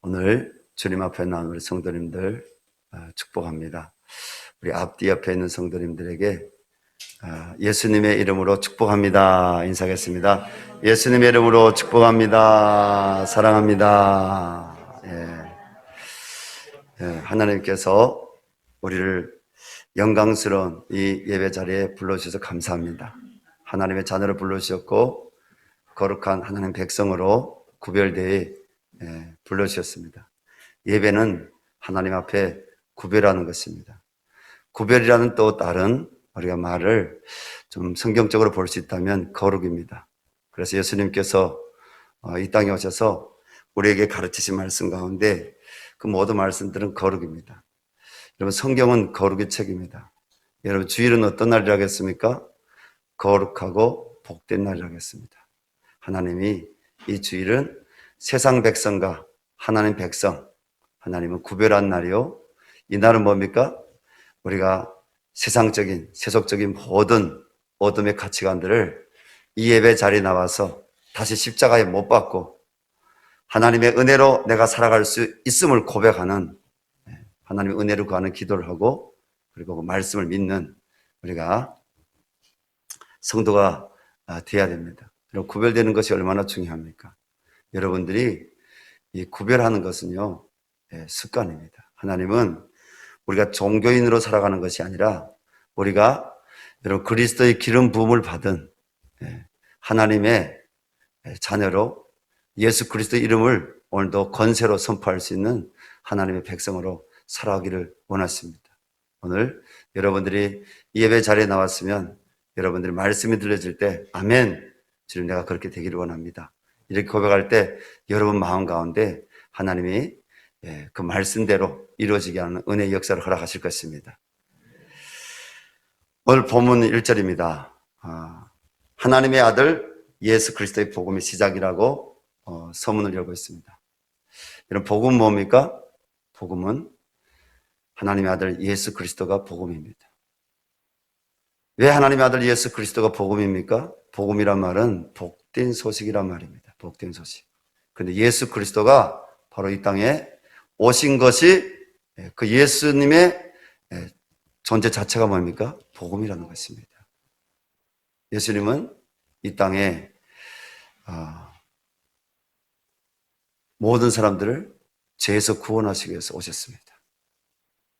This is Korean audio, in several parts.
오늘 주님 앞에 나온 우리 성도님들 축복합니다. 우리 앞뒤 옆에 있는 성도님들에게 예수님의 이름으로 축복합니다. 인사하겠습니다. 예수님의 이름으로 축복합니다. 사랑합니다. 하나님께서 우리를 영광스러운 이 예배 자리에 불러주셔서 감사합니다. 하나님의 자녀를 불러주셨고 거룩한 하나님 백성으로 구별되어 불러주셨습니다. 예배는 하나님 앞에 구별하는 것입니다. 구별이라는 또 다른 우리가 말을 좀 성경적으로 볼 수 있다면 거룩입니다. 그래서 예수님께서 이 땅에 오셔서 우리에게 가르치신 말씀 가운데 그 모든 말씀들은 거룩입니다. 여러분, 성경은 거룩의 책입니다. 여러분, 주일은 어떤 날이라고 했습니까? 거룩하고 복된 날이라고 했습니다. 하나님이 이 주일은 세상 백성과 하나님 백성, 하나님은 구별한 날이요. 이 날은 뭡니까? 우리가 세상적인, 세속적인 모든 어둠의 가치관들을 이 예배 자리에 나와서 다시 십자가에 못 박고 하나님의 은혜로 내가 살아갈 수 있음을 고백하는, 하나님의 은혜를 구하는 기도를 하고, 그리고 그 말씀을 믿는 우리가 성도가 되어야 됩니다. 그리고 구별되는 것이 얼마나 중요합니까? 여러분들이 이 구별하는 것은요, 습관입니다. 하나님은 우리가 종교인으로 살아가는 것이 아니라 우리가 여러분 그리스도의 기름 부음을 받은 하나님의 자녀로 예수 그리스도의 이름을 오늘도 권세로 선포할 수 있는 하나님의 백성으로 살아가기를 원하십니다. 오늘 여러분들이 예배 자리에 나왔으면 여러분들이 말씀이 들려질 때 아멘, 주님 내가 그렇게 되기를 원합니다. 이렇게 고백할 때 여러분 마음 가운데 하나님이 그 말씀대로 이루어지게 하는 은혜의 역사를 허락하실 것입니다. 오늘 본문 1절입니다. 하나님의 아들 예수 그리스도의 복음의 시작이라고 서문을 열고 있습니다. 이런 복음은 뭡니까? 복음은 하나님의 아들 예수 그리스도가 복음입니다. 왜 하나님의 아들 예수 그리스도가 복음입니까? 복음이란 말은 복된 소식이란 말입니다. 복된 소식. 그런데 예수 그리스도가 바로 이 땅에 오신 것이 그 예수님의 존재 자체가 뭡니까? 복음이라는 것입니다. 예수님은 이 땅에 모든 사람들을 죄에서 구원하시기 위해서 오셨습니다.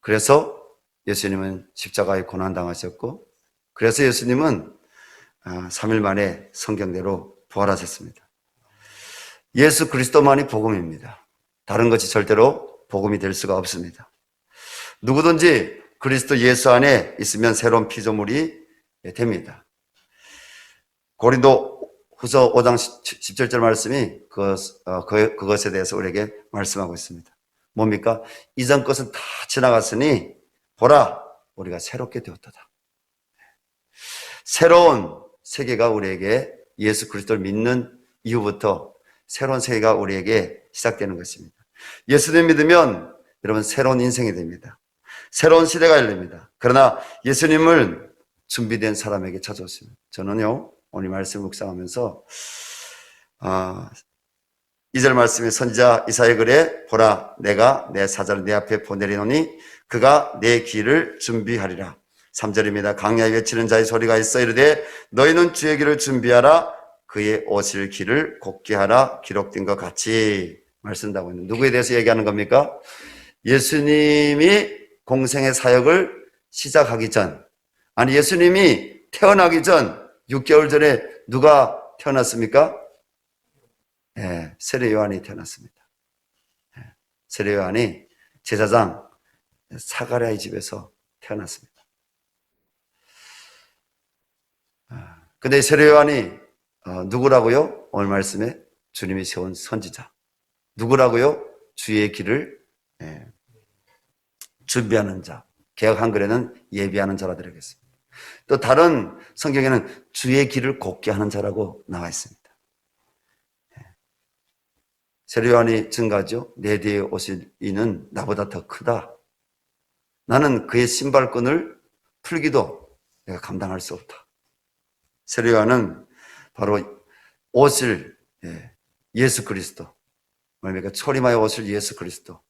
그래서 예수님은 십자가에 고난당하셨고, 그래서 예수님은 3일 만에 성경대로 부활하셨습니다. 예수 그리스도만이 복음입니다. 다른 것이 절대로 복음이 될 수가 없습니다. 누구든지 그리스도 예수 안에 있으면 새로운 피조물이 됩니다. 고린도 후서 5장 17절 말씀이 그것에 대해서 우리에게 말씀하고 있습니다. 뭡니까? 이전 것은 다 지나갔으니 보라, 우리가 새롭게 되었도다. 새로운 세계가 우리에게 예수 그리스도를 믿는 이후부터 새로운 세계가 우리에게 시작되는 것입니다. 예수님 믿으면 여러분 새로운 인생이 됩니다. 새로운 시대가 열립니다. 그러나 예수님을 준비된 사람에게 찾아왔습니다. 저는요, 오늘 말씀 묵상하면서 2절 말씀에 선지자 이사야 글에 보라, 내가 내 사자를 내 앞에 보내리노니 그가 내 길을 준비하리라. 3절입니다. 강야에 외치는 자의 소리가 있어 이르되 너희는 주의 길을 준비하라, 그의 오실 길을 곧게 하라, 기록된 것 같이 말씀하고 있는, 누구에 대해서 얘기하는 겁니까? 예수님이 공생의 사역을 시작하기 전, 아니 예수님이 태어나기 전 6개월 전에 누가 태어났습니까? 세례 요한이 태어났습니다. 세례 요한이 제사장 사가랴의 집에서 태어났습니다. 근데 세례 요한이 누구라고요? 오늘 말씀에 주님이 세운 선지자. 누구라고요? 주의 길을 준비하는 자. 개역 한글에는 예비하는 자라 들어있습니다. 또 다른 성경에는 주의 길을 곧게 하는 자라고 나와 있습니다. 세례 요한이 증가하죠. 내 뒤에 오실 이는 나보다 더 크다. 나는 그의 신발끈을 풀기도 내가 감당할 수 없다. 세례 요한은 바로 오실 예수 그리스도, 뭡니까? 초림하여 오실 예수 그리스도,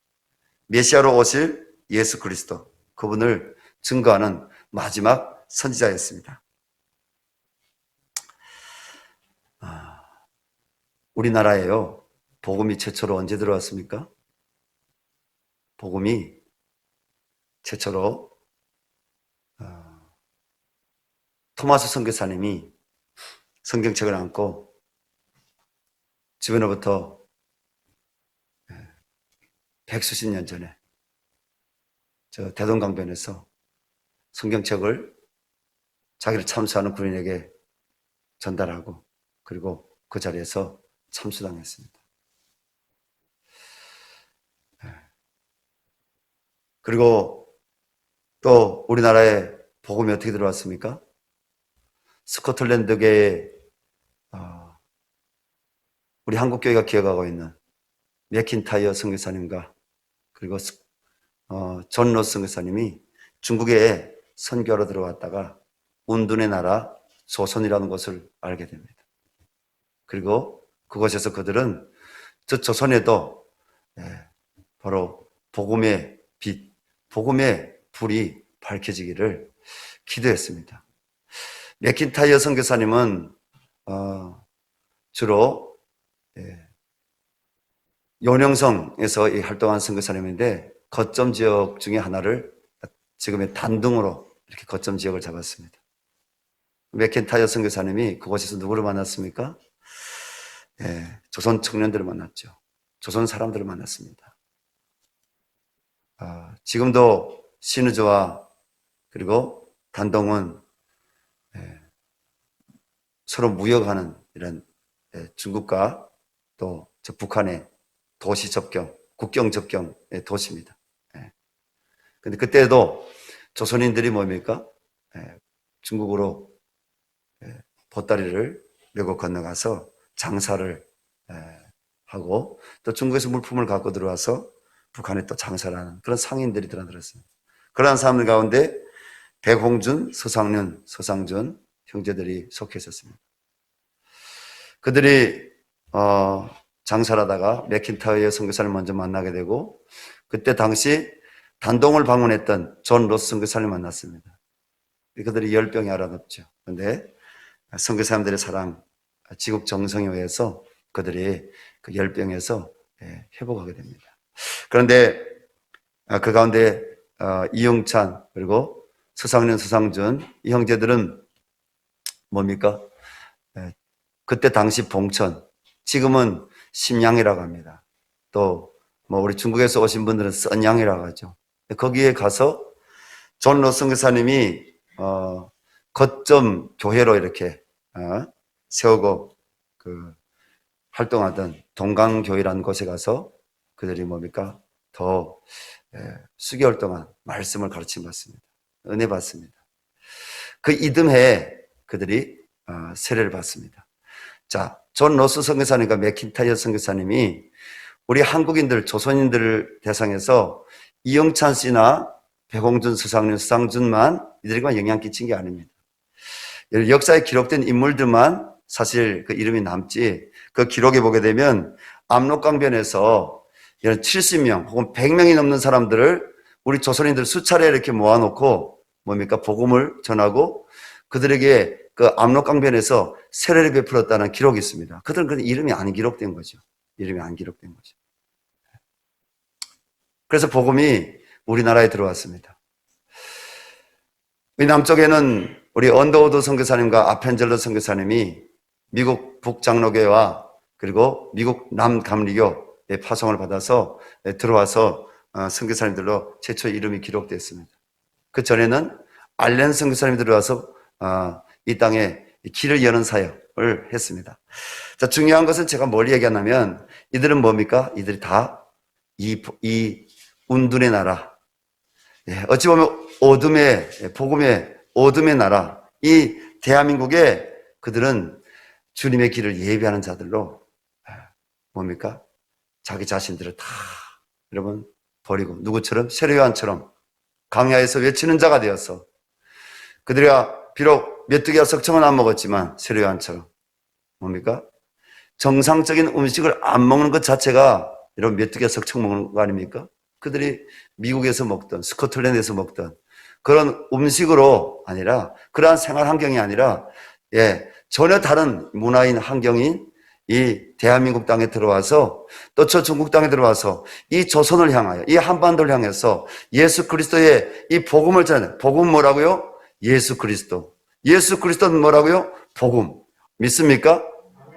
메시아로 오실 예수 그리스도, 그분을 증거하는 마지막 선지자였습니다. 우리나라에요, 복음이 최초로 언제 들어왔습니까? 복음이 최초로 토마스 선교사님이 성경책을 안고 주변으로부터 백수십 년 전에 저 대동강변에서 성경책을 자기를 참수하는 군인에게 전달하고, 그리고 그 자리에서 참수당했습니다. 그리고 또 우리나라에 복음이 어떻게 들어왔습니까? 스코틀랜드계에 우리 한국교회가 기억하고 있는 맥킨타이어 선교사님과 그리고 존 로스 선교사님이 중국에 선교하러 들어왔다가 운둔의 나라 조선이라는 곳을 알게 됩니다. 그리고 그곳에서 그들은 저 조선에도 바로 복음의 빛, 복음의 불이 밝혀지기를 기도했습니다. 맥킨타이어 선교사님은 주로 요령성에서 활동한 선교사님인데, 거점 지역 중에 하나를 지금의 단둥으로 이렇게 거점 지역을 잡았습니다. 맥킨타이어 선교사님이 그곳에서 누구를 만났습니까? 조선 청년들을 만났죠. 조선 사람들을 만났습니다. 지금도 신의주와 그리고 단동은 서로 무역하는 이런 중국과 또 저 북한의 도시 접경, 국경 접경의 도시입니다. 근데 그때도 조선인들이 뭡니까? 중국으로 보따리를 메고 건너가서 장사를 하고, 또 중국에서 물품을 갖고 들어와서 북한에 또 장사를 하는 그런 상인들이 들어들었습니다. 그러한 사람들 가운데 백홍준, 서상륜, 서상준 형제들이 속해 있었습니다. 그들이 장사를 하다가 맥킨타이어 선교사를 먼저 만나게 되고, 그때 당시 단동을 방문했던 존 로스 선교사를 만났습니다. 그들이 열병이 알아듣죠. 그런데 선교사님들의 사랑, 지국 정성에 의해서 그들이 그 열병에서 회복하게 됩니다. 그런데 그 가운데 이용찬 그리고 서상련, 서상준 이 형제들은 뭡니까? 그때 당시 봉천, 지금은 심양이라고 합니다. 또 뭐 우리 중국에서 오신 분들은 썬양이라고 하죠. 거기에 가서 존 로스 선교사님이 거점 교회로 이렇게 세우고 그 활동하던 동강교회라는 곳에 가서 그들이 뭡니까? 더 수개월 동안 말씀을 가르침 받습니다. 은혜 받습니다. 그 이듬해에 그들이 세례를 받습니다. 자, 존 로스 선교사님과 맥킨타이어 선교사님이 우리 한국인들, 조선인들을 대상해서 이영찬 씨나 백홍준, 서상륜, 서상준만 이들에게만 영향 끼친 게 아닙니다. 역사에 기록된 인물들만 사실 그 이름이 남지, 그 기록에 보게 되면 압록강변에서 70명 혹은 100명이 넘는 사람들을 우리 조선인들 수차례 이렇게 모아놓고 뭡니까? 복음을 전하고 그들에게 그 압록강변에서 세례를 베풀었다는 기록이 있습니다. 그들은 그 이름이 안 기록된 거죠. 이름이 안 기록된 거죠. 그래서 복음이 우리나라에 들어왔습니다. 이 남쪽에는 우리 언더우드 선교사님과 아펜젤러 선교사님이 미국 북장로교회와 그리고 미국 남감리교의 파송을 받아서 들어와서 선교사님들로 최초 이름이 기록됐습니다. 그 전에는 알렌 선교사님이 들어와서 이 땅에 길을 여는 사역을 했습니다. 자, 중요한 것은 제가 뭘 얘기하냐면 이들은 뭡니까? 이들이 다 이 운둔의 나라, 어찌 보면 어둠의, 복음의 어둠의 나라, 이 대한민국에 그들은 주님의 길을 예비하는 자들로 뭡니까? 자기 자신들을 다 여러분 버리고 누구처럼? 세례요한처럼 강야에서 외치는 자가 되어서 그들이가 비록 메뚜기와 석청은 안 먹었지만 세례요한처럼 뭡니까? 정상적인 음식을 안 먹는 것 자체가 이런 메뚜기가 석청 먹는 거 아닙니까? 그들이 미국에서 먹던 스코틀랜드에서 먹던 그런 음식으로 아니라 그러한 생활 환경이 아니라 전혀 다른 문화인 환경인 이 대한민국 땅에 들어와서 또 저 중국 땅에 들어와서 이 조선을 향하여 이 한반도를 향해서 예수 그리스도의 이 복음을 전하는 복음 뭐라고요? 예수 그리스도. 예수 그리스도는 뭐라고요? 복음. 믿습니까?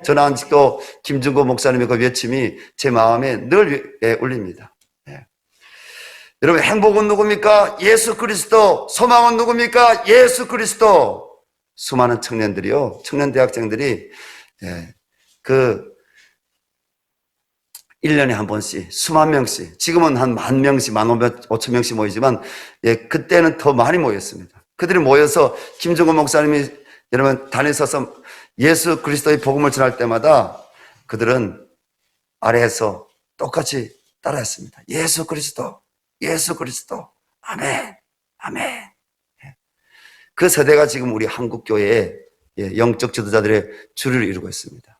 저는 아직도 김준고 목사님의 그 외침이 제 마음에 늘 울립니다. 여러분, 행복은 누굽니까? 예수 그리스도. 소망은 누굽니까? 예수 그리스도. 수많은 청년들이요, 청년 대학생들이 그 1년에 한 번씩 수만 명씩, 지금은 한 10,000명씩, 15,000명씩 모이지만 그때는 더 많이 모였습니다. 그들이 모여서 김종건 목사님이 여러분 다니셔서 예수 그리스도의 복음을 전할 때마다 그들은 아래에서 똑같이 따라했습니다. 예수 그리스도, 예수 그리스도, 아멘, 아멘. 그 세대가 지금 우리 한국교회의 영적 지도자들의 주류를 이루고 있습니다.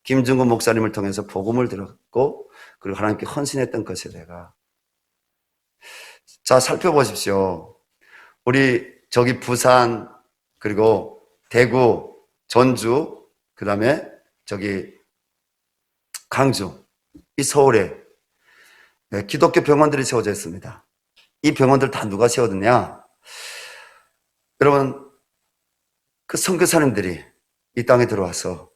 김준건 목사님을 통해서 복음을 들었고 그리고 하나님께 헌신했던 그 세대가. 자, 살펴보십시오. 우리 저기 부산 그리고 대구, 전주, 그 다음에 저기 강주, 이 서울에 기독교 병원들이 세워져 있습니다. 이 병원들 다 누가 세워졌냐? 여러분, 그 선교사님들이 이 땅에 들어와서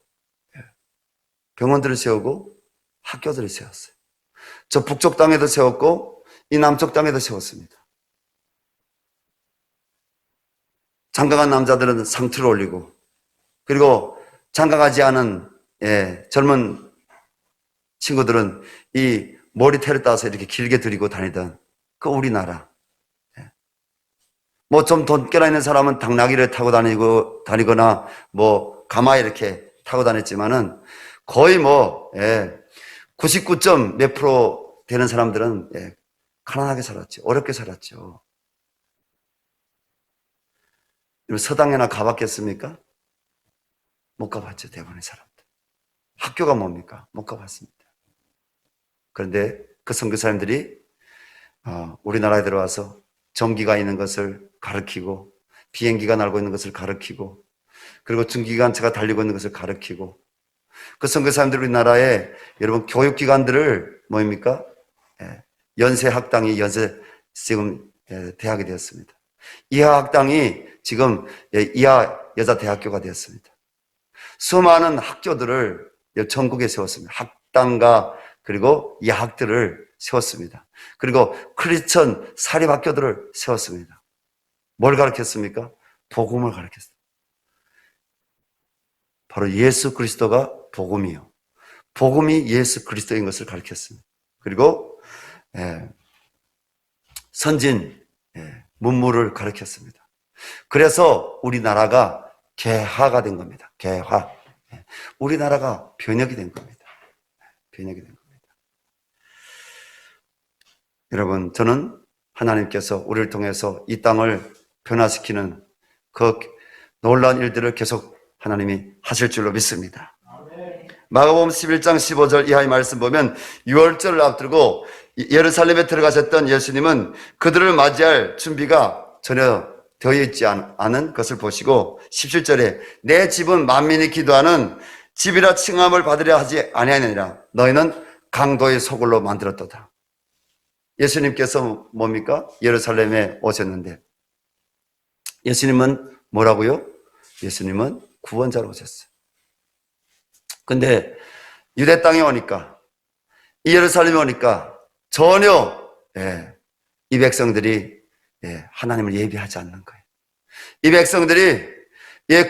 병원들을 세우고 학교들을 세웠어요. 저 북쪽 땅에도 세웠고 이 남쪽 땅에도 세웠습니다. 장가간 남자들은 상투를 올리고 그리고 장가가지 않은 젊은 친구들은 이 머리태를 따서 이렇게 길게 들이고 다니던 그 우리나라. 뭐 좀 돈깨나 있는 사람은 당나귀를 타고 다니거나 뭐 가마에 이렇게 타고 다녔지만은 거의 뭐 99점 몇 프로 되는 사람들은 가난하게 살았죠. 어렵게 살았죠. 서당에나 가봤겠습니까? 못 가봤죠. 대부분의 사람들. 학교가 뭡니까? 못 가봤습니다. 그런데 그 선교사님들이 우리나라에 들어와서 전기가 있는 것을 가르치고 비행기가 날고 있는 것을 가르치고 그리고 중기관차가 달리고 있는 것을 가르치고 그 선교사님들 우리나라에 여러분 교육기관들을 뭐입니까? 연세학당이 지금 대학이 되었습니다. 이하학당이 지금 이하 여자대학교가 되었습니다. 수많은 학교들을 전국에 세웠습니다. 학당과 그리고 야학들을 세웠습니다. 그리고 크리스천 사립학교들을 세웠습니다. 뭘 가르쳤습니까? 복음을 가르쳤습니다. 바로 예수 그리스도가 복음이요. 복음이 예수 그리스도인 것을 가르쳤습니다. 그리고 선진 문물을 가르쳤습니다. 그래서 우리나라가 개화가 된 겁니다. 개화. 우리나라가 변혁이 된 겁니다. 변혁이 된 겁니다. 여러분, 저는 하나님께서 우리를 통해서 이 땅을 변화시키는 그 놀라운 일들을 계속 하나님이 하실 줄로 믿습니다. 마가복음 11장 15절 이하의 말씀 보면 6월절을 앞두고 예루살렘에 들어가셨던 예수님은 그들을 맞이할 준비가 전혀 되어 있지 않은 것을 보시고 17절에 내 집은 만민이 기도하는 집이라 칭함을 받으려 하지 아니하느니라. 너희는 강도의 소굴로 만들었도다. 예수님께서 뭡니까? 예루살렘에 오셨는데 예수님은 뭐라고요? 예수님은 구원자로 오셨어요. 근데 유대 땅에 오니까 이 예루살렘에 오니까 전혀 이 백성들이 하나님을 예비하지 않는 거예요. 이 백성들이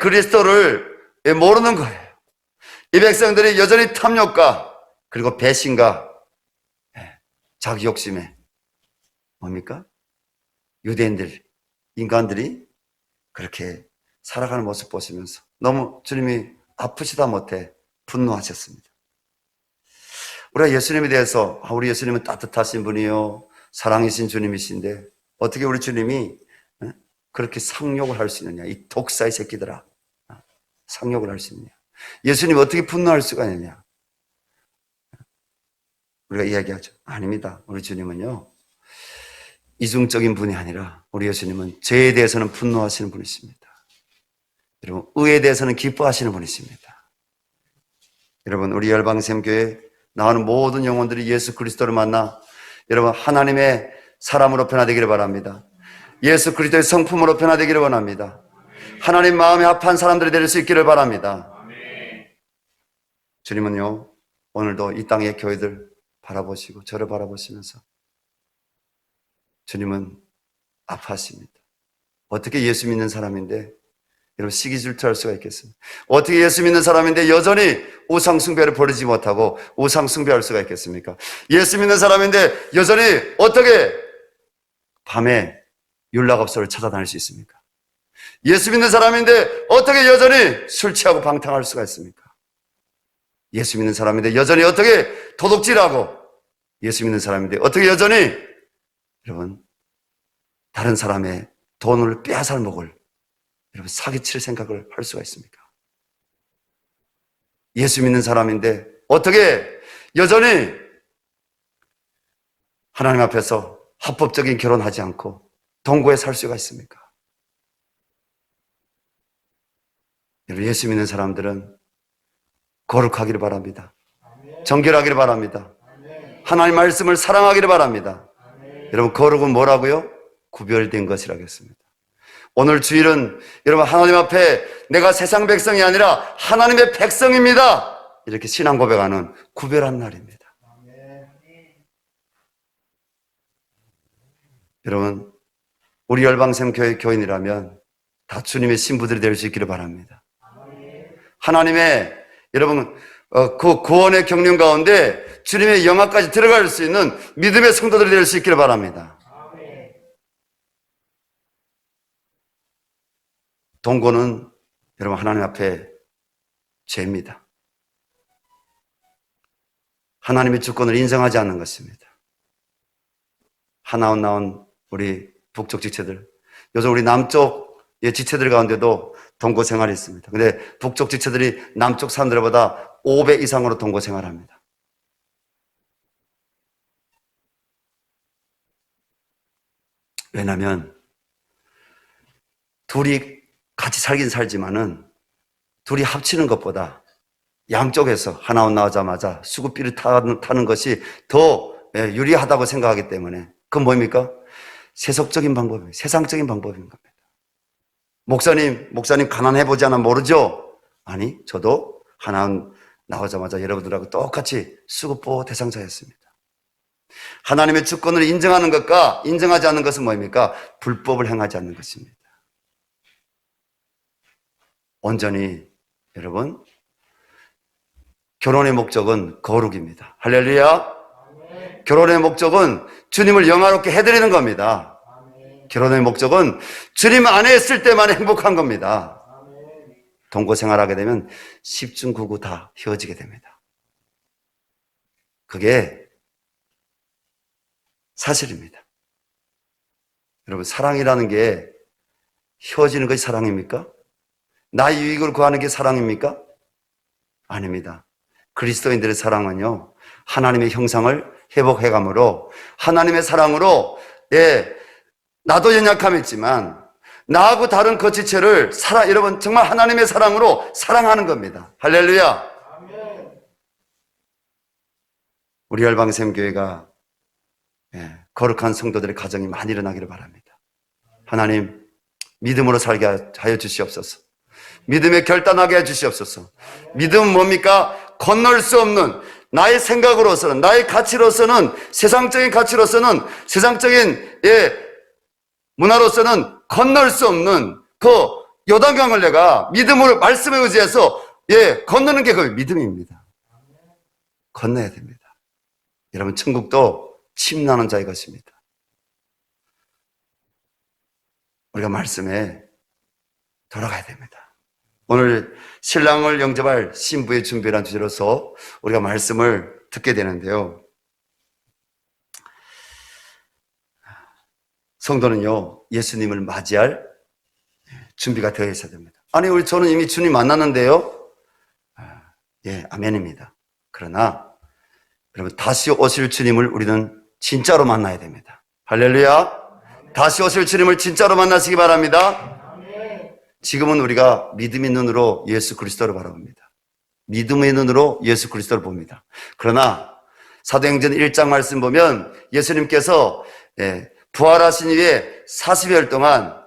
그리스도를 모르는 거예요. 이 백성들이 여전히 탐욕과 그리고 배신과 자기 욕심에 뭡니까? 유대인들, 인간들이 그렇게 살아가는 모습 보시면서 너무 주님이 아프시다 못해 분노하셨습니다. 우리가 예수님에 대해서 우리 예수님은 따뜻하신 분이요 사랑이신 주님이신데 어떻게 우리 주님이 그렇게 상욕을 할 수 있느냐? 이 독사의 새끼들아, 상욕을 할 수 있느냐? 예수님이 어떻게 분노할 수가 있느냐? 우리가 이야기하죠. 아닙니다. 우리 주님은요, 이중적인 분이 아니라 우리 예수님은 죄에 대해서는 분노하시는 분이십니다. 여러분, 의에 대해서는 기뻐하시는 분이십니다. 여러분, 우리 열방샘교회 나오는 모든 영혼들이 예수 그리스도를 만나 여러분 하나님의 사람으로 변화되기를 바랍니다. 예수 그리스도의 성품으로 변화되기를 원합니다. 하나님 마음에 합한 사람들이 될 수 있기를 바랍니다. 주님은요, 오늘도 이 땅의 교회들 바라보시고 저를 바라보시면서 주님은 아파하십니다. 어떻게 예수 믿는 사람인데 여러분 시기 질투할 수가 있겠습니까? 어떻게 예수 믿는 사람인데 여전히 우상 숭배를 버리지 못하고 우상 숭배할 수가 있겠습니까? 예수 믿는 사람인데 여전히 어떻게 밤에 율락업소를 찾아다닐 수 있습니까? 예수 믿는 사람인데 어떻게 여전히 술 취하고 방탕할 수가 있습니까? 예수 믿는 사람인데 여전히 어떻게 도둑질하고 예수 믿는 사람인데 어떻게 여전히 여러분 다른 사람의 돈을 빼앗을 목을 여러분 사기칠 생각을 할 수가 있습니까? 예수 믿는 사람인데 어떻게 여전히 하나님 앞에서 합법적인 결혼하지 않고 동거에 살 수가 있습니까? 여러분 예수 믿는 사람들은 거룩하기를 바랍니다. 정결하기를 바랍니다. 하나님 말씀을 사랑하기를 바랍니다. 여러분 거룩은 뭐라고요? 구별된 것이라고 했습니다. 오늘 주일은 여러분 하나님 앞에 내가 세상 백성이 아니라 하나님의 백성입니다. 이렇게 신앙 고백하는 구별한 날입니다. 여러분 우리 열방샘교회 교인이라면 다 주님의 신부들이 될 수 있기를 바랍니다. 하나님의 여러분 그 구원의 경륜 가운데 주님의 영화까지 들어갈 수 있는 믿음의 성도들이 될 수 있기를 바랍니다. 동거는 여러분 하나님 앞에 죄입니다. 하나님의 주권을 인정하지 않는 것입니다. 하나원 나온 우리 북쪽 지체들, 요즘 우리 남쪽의 지체들 가운데도 동거 생활이 있습니다. 근데 북쪽 지체들이 남쪽 사람들보다 5배 이상으로 동거 생활합니다. 왜냐하면 둘이 같이 살긴 살지만은 둘이 합치는 것보다 양쪽에서 하나원 나오자마자 수급비를 타는 것이 더 유리하다고 생각하기 때문에 그건 뭡니까? 세속적인 방법입니다. 세상적인 방법인 겁니다. 목사님 가난해보지 않아 모르죠? 아니, 저도 하나원 나오자마자 여러분들하고 똑같이 수급보 대상자였습니다. 하나님의 주권을 인정하는 것과 인정하지 않는 것은 뭡니까? 불법을 행하지 않는 것입니다. 온전히 여러분 결혼의 목적은 거룩입니다. 할렐루야. 결혼의 목적은 주님을 영화롭게 해드리는 겁니다. 결혼의 목적은 주님 안에 있을 때만 행복한 겁니다. 동거 생활하게 되면 10중 9구 다 헤어지게 됩니다. 그게 사실입니다. 여러분 사랑이라는 게 헤어지는 것이 사랑입니까? 나의 유익을 구하는 게 사랑입니까? 아닙니다. 그리스도인들의 사랑은요, 하나님의 형상을 회복해감으로 하나님의 사랑으로 나도 연약함이 있지만 나하고 다른 그 지체를 여러분 정말 하나님의 사랑으로 사랑하는 겁니다. 할렐루야. 우리 열방샘교회가 거룩한 성도들의 가정이 많이 일어나기를 바랍니다. 하나님 믿음으로 살게 하여 주시옵소서. 믿음에 결단하게 해주시옵소서. 믿음은 뭡니까? 건널 수 없는 나의 생각으로서는 나의 가치로서는 세상적인 가치로서는 세상적인 문화로서는 건널 수 없는 그 요단강을 내가 믿음으로 말씀에 의지해서 건너는 게 그 믿음입니다. 건너야 됩니다. 여러분 천국도 침나는 자의 것입니다. 우리가 말씀에 돌아가야 됩니다. 오늘 신랑을 영접할 신부의 준비라는 주제로서 우리가 말씀을 듣게 되는데요. 성도는요, 예수님을 맞이할 준비가 되어 있어야 됩니다. 아니, 저는 이미 주님 만났는데요. 예, 아멘입니다. 그러나 여러분, 다시 오실 주님을 우리는 진짜로 만나야 됩니다. 할렐루야. 다시 오실 주님을 진짜로 만나시기 바랍니다. 지금은 우리가 믿음의 눈으로 예수 그리스도를 바라봅니다. 믿음의 눈으로 예수 그리스도를 봅니다. 그러나 사도행전 1장 말씀 보면 예수님께서 부활하신 이후에 40여일 동안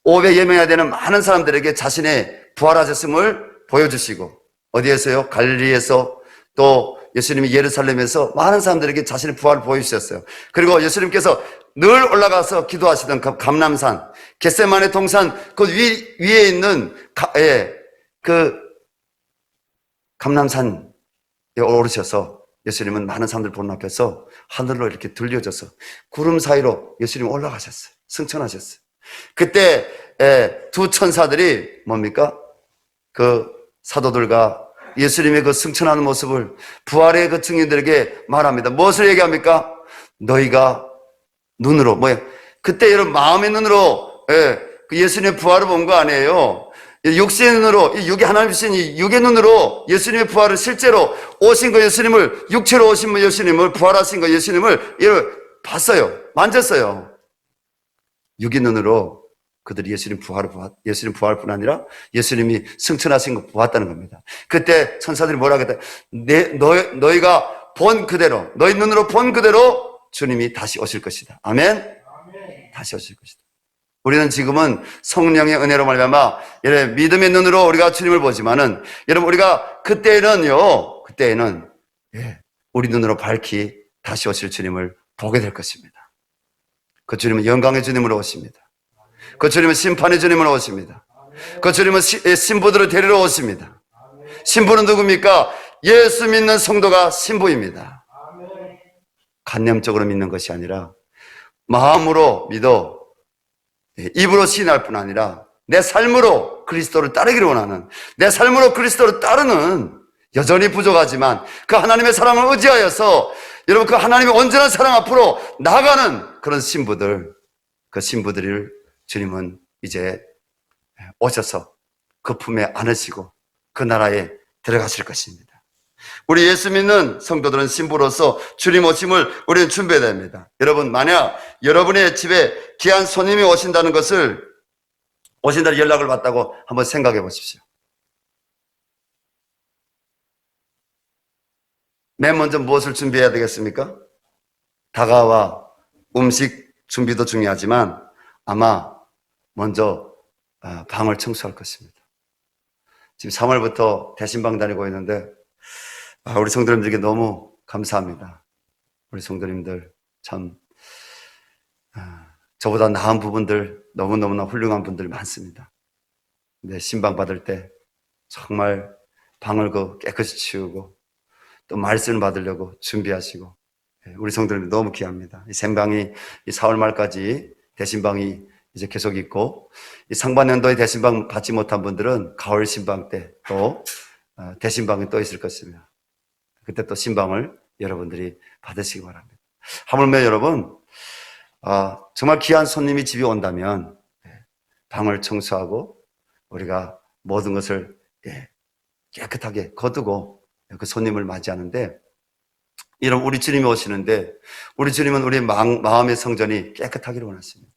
500여 명이나 되는 많은 사람들에게 자신의 부활하셨음을 보여주시고, 어디에서요? 갈릴리에서, 또 예수님이 예루살렘에서 많은 사람들에게 자신의 부활을 보여주셨어요. 그리고 예수님께서 늘 올라가서 기도하시던 감람산, 겟세마네 동산 그 위에 있는 그 감람산에 오르셔서 예수님은 많은 사람들 보는 앞에서 하늘로 이렇게 들려져서 구름 사이로 예수님 올라가셨어요. 승천하셨어요. 그때 두 천사들이 뭡니까? 그 사도들과 예수님의 그 승천하는 모습을 부활의 그 증인들에게 말합니다. 무엇을 얘기합니까? 너희가 눈으로, 그때 여러분 마음의 눈으로 그 예수님의 부활을 본 거 아니에요. 육신의 눈으로, 육이 하나님 주신 이 육의 눈으로 예수님의 부활을 실제로 오신 거 예수님을, 육체로 오신 예수님을, 부활하신 거 예수님을 봤어요. 만졌어요. 육의 눈으로 그들이 예수님 부활뿐 아니라 예수님이 승천하신 거 보았다는 겁니다. 그때 천사들이 뭐라 그랬다? 너희가 본 그대로, 너희 눈으로 본 그대로 주님이 다시 오실 것이다. 아멘? 다시 오실 것이다. 우리는 지금은 성령의 은혜로 말미암아 믿음의 눈으로 우리가 주님을 보지만은, 여러분 우리가 그때에는 우리 눈으로 밝히 다시 오실 주님을 보게 될 것입니다. 그 주님은 영광의 주님으로 오십니다. 그 주님은 심판의 주님으로 오십니다. 그 주님은 신부들을 데리러 오십니다. 신부는 누굽니까? 예수 믿는 성도가 신부입니다. 관념적으로 믿는 것이 아니라 마음으로 믿어 입으로 시인할 뿐 아니라 내 삶으로 그리스도를 따르기를 원하는, 내 삶으로 그리스도를 따르는, 여전히 부족하지만 그 하나님의 사랑을 의지하여서 여러분 그 하나님의 온전한 사랑 앞으로 나아가는 그런 신부들, 그 신부들을 주님은 이제 오셔서 그 품에 안으시고 그 나라에 들어가실 것입니다. 우리 예수 믿는 성도들은 신부로서 주님 오심을 우리는 준비해야 됩니다. 여러분, 만약 여러분의 집에 귀한 손님이 오신다는 연락을 받다고 한번 생각해 보십시오. 맨 먼저 무엇을 준비해야 되겠습니까? 다가와 음식 준비도 중요하지만 아마 먼저 방을 청소할 것입니다. 지금 3월부터 대신방 다니고 있는데 우리 성도님들에게 너무 감사합니다. 우리 성도님들 참 저보다 나은 부분들, 너무너무나 훌륭한 분들 많습니다. 근데 신방 받을 때 정말 방을 깨끗이 치우고 또 말씀을 받으려고 준비하시고, 우리 성도님들 너무 귀합니다. 이 생방이 4월 말까지 대신방이 이제 계속 있고, 이 상반년도에 대신방 받지 못한 분들은 가을 신방 때 또 대신방이 또 있을 것입니다. 그때 또 신방을 여러분들이 받으시기 바랍니다. 하물며 여러분, 정말 귀한 손님이 집에 온다면 방을 청소하고 우리가 모든 것을 깨끗하게 거두고 그 손님을 맞이하는데, 이런 우리 주님이 오시는데 우리 주님은 우리의 마음의 성전이 깨끗하기를 원하십니다.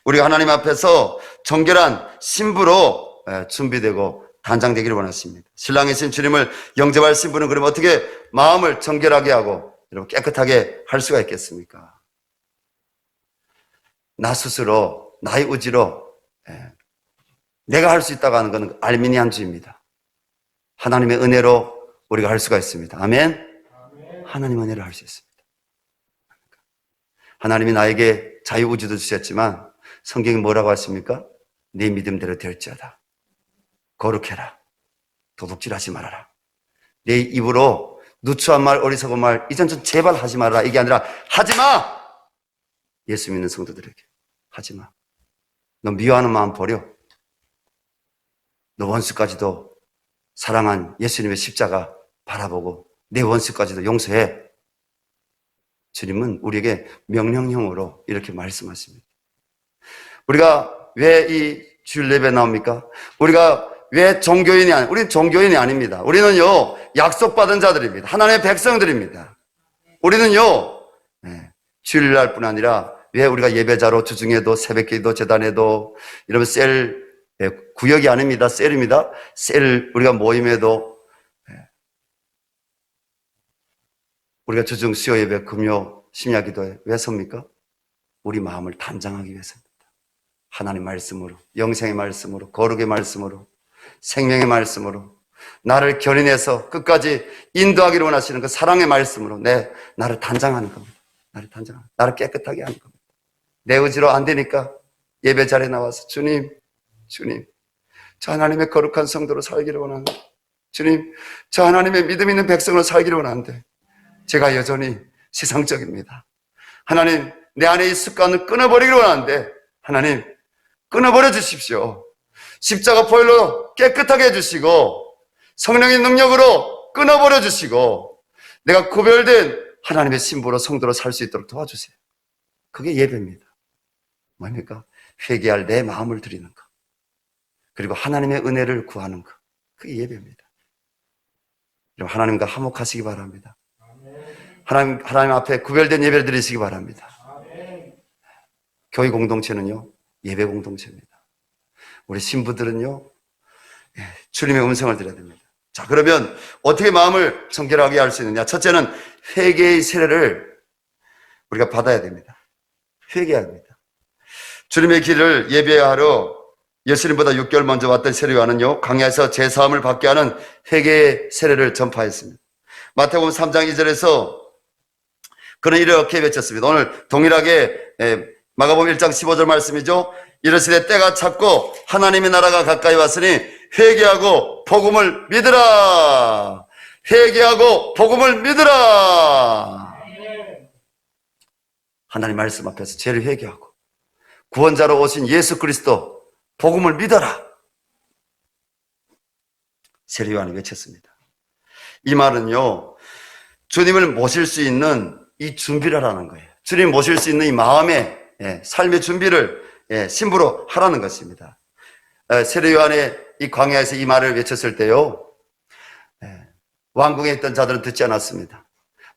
우리가 하나님 앞에서 정결한 신부로 준비되고 단장되기를 원하십니다. 신랑이신 주님을 영접할 신부는 그럼 어떻게 마음을 정결하게 하고 여러분 깨끗하게 할 수가 있겠습니까? 나 스스로, 나의 의지로 내가 할 수 있다고 하는 것은 알미니안주의입니다. 하나님의 은혜로 우리가 할 수가 있습니다. 아멘? 하나님의 은혜로 할 수 있습니다. 하나님이 나에게 자유의지도 주셨지만 성경이 뭐라고 하십니까? 네 믿음대로 될지어다. 거룩해라. 도둑질하지 말아라. 내 입으로 누추한 말, 어리석은 말, 이전 좀 제발 하지 말아라. 이게 아니라 하지 마! 예수 믿는 성도들에게 하지 마. 너 미워하는 마음 버려. 너 원수까지도 사랑한 예수님의 십자가 바라보고 내 원수까지도 용서해. 주님은 우리에게 명령형으로 이렇게 말씀하십니다. 우리가 왜 이 주일 예배 나옵니까? 우리가 왜 종교인이 우리는 종교인이 아닙니다. 우리는요, 약속받은 자들입니다. 하나님의 백성들입니다. 우리는요, 주일날 뿐 아니라 왜 우리가 예배자로 주중에도 새벽기도 재단에도 이러면 구역이 아닙니다. 셀입니다. 우리가 모임에도 우리가 주중 수요 예배 금요 심야 기도에 왜 섭니까? 우리 마음을 단장하기 위해서입니다. 하나님 말씀으로, 영생의 말씀으로, 거룩의 말씀으로, 생명의 말씀으로 나를 견인해서 끝까지 인도하기를 원하시는 그 사랑의 말씀으로 나를 단장하는 겁니다. 나를 깨끗하게 하는 겁니다. 내 의지로 안 되니까 예배 자리에 나와서 주님, 저 하나님의 거룩한 성도로 살기를 원하는데, 주님, 저 하나님의 믿음 있는 백성으로 살기를 원하는데 제가 여전히 세상적입니다. 하나님, 내 안에 이 습관을 끊어버리기를 원하는데 하나님, 끊어버려 주십시오. 십자가 보혈로 깨끗하게 해주시고 성령의 능력으로 끊어버려 주시고 내가 구별된 하나님의 신부로 성도로 살 수 있도록 도와주세요. 그게 예배입니다. 뭡니까? 회개할 내 마음을 드리는 것, 그리고 하나님의 은혜를 구하는 것, 그게 예배입니다. 하나님과 화목하시기 바랍니다. 하나님 앞에 구별된 예배를 드리시기 바랍니다. 교회 공동체는요, 예배 공동체입니다. 우리 신부들은요, 주님의 음성을 드려야 됩니다. 자, 그러면 어떻게 마음을 정결하게 할 수 있느냐? 첫째는 회개의 세례를 우리가 받아야 됩니다. 회개해야 합니다. 주님의 길을 예배하러 예수님보다 6개월 먼저 왔던 세례요한은요, 광야에서 제사함을 받게 하는 회개의 세례를 전파했습니다. 마태복음 3장 2절에서 그는 이렇게 외쳤습니다. 오늘 동일하게 마가복음 1장 15절 말씀이죠. 이르시되 때가 찼고 하나님의 나라가 가까이 왔으니 회개하고 복음을 믿으라. 회개하고 복음을 믿으라. 하나님 말씀 앞에서 죄를 회개하고 구원자로 오신 예수 그리스도 복음을 믿어라. 세례요한이 외쳤습니다. 이 말은요, 주님을 모실 수 있는 이 준비를 하라는 거예요. 주님 모실 수 있는 이 마음의 삶의 준비를 신부로 하라는 것입니다. 세례요한의 이 광야에서 이 말을 외쳤을 때요, 왕궁에 있던 자들은 듣지 않았습니다.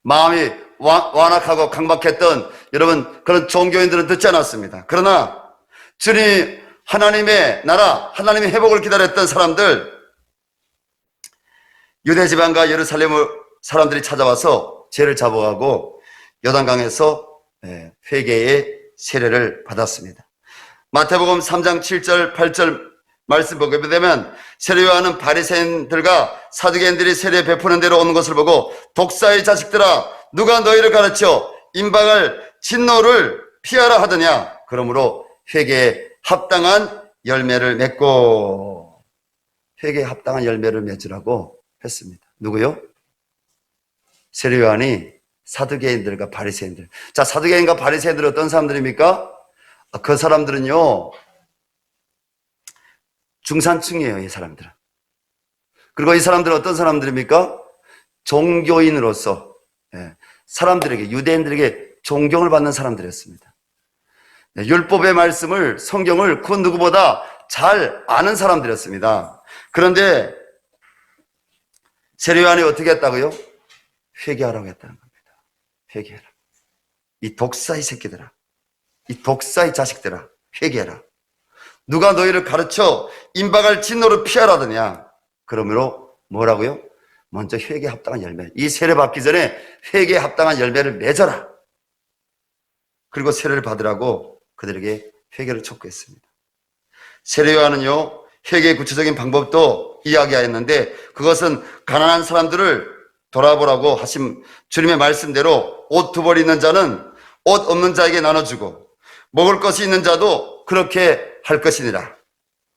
마음이 완악하고 강박했던 여러분 그런 종교인들은 듣지 않았습니다. 그러나 주님 하나님의 나라, 하나님의 회복을 기다렸던 사람들, 유대 지방과 예루살렘 사람들이 찾아와서 죄를 잡아가고 요단강에서 회개의 세례를 받았습니다. 마태복음 3장 7절 8절 말씀 보게 되면 세례요한은 바리새인들과 사두개인들이 세례 베푸는 대로 오는 것을 보고 독사의 자식들아, 누가 너희를 가르쳐 임박을 진노를 피하라 하더냐. 그러므로 회개에 합당한 열매를 맺고, 회개에 합당한 열매를 맺으라고 했습니다. 누구요? 세례요한이 사두개인들과 바리새인들. 자, 사두개인과 바리새인들은 어떤 사람들입니까? 그 사람들은요, 중산층이에요, 이 사람들은. 그리고 이 사람들은 어떤 사람들입니까? 종교인으로서 사람들에게, 유대인들에게 존경을 받는 사람들이었습니다. 율법의 말씀을, 성경을 그 누구보다 잘 아는 사람들이었습니다. 그런데 세례요한이 어떻게 했다고요? 회개하라고 했다는 겁니다. 회개해라. 이 독사의 새끼들아, 이 독사의 자식들아, 회개해라. 누가 너희를 가르쳐 임박할 진노를 피하라더냐. 그러므로 뭐라고요? 먼저 회개에 합당한 열매, 이 세례 받기 전에 회개에 합당한 열매를 맺어라. 그리고 세례를 받으라고 그들에게 회개를 촉구했습니다. 세례요한은요, 회개의 구체적인 방법도 이야기하였는데 그것은 가난한 사람들을 돌아보라고 하신 주님의 말씀대로 옷 두 벌 있는 자는 옷 없는 자에게 나눠주고 먹을 것이 있는 자도 그렇게 할 것이니라.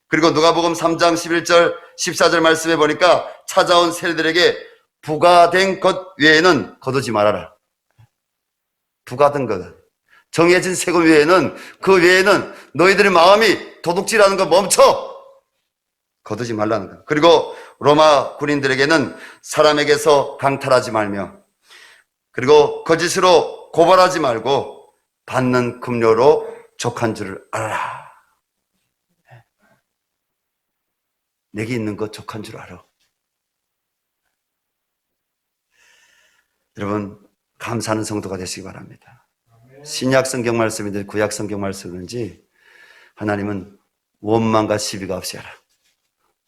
그리고 누가복음 3장 11절 14절 말씀해 보니까 찾아온 세리들에게 부과된 것 외에는 거두지 말아라. 부과된 것, 정해진 세금 외에는, 그 외에는 너희들의 마음이 도둑질하는 거 멈춰! 거두지 말라는 것. 그리고 로마 군인들에게는 사람에게서 강탈하지 말며, 그리고 거짓으로 고발하지 말고 받는 급료로 족한 줄을 알아라. 내게 있는 거 족한 줄 알아. 여러분, 감사하는 성도가 되시기 바랍니다. 신약 성경 말씀인지 구약 성경 말씀인지 하나님은 원망과 시비가 없이 하라.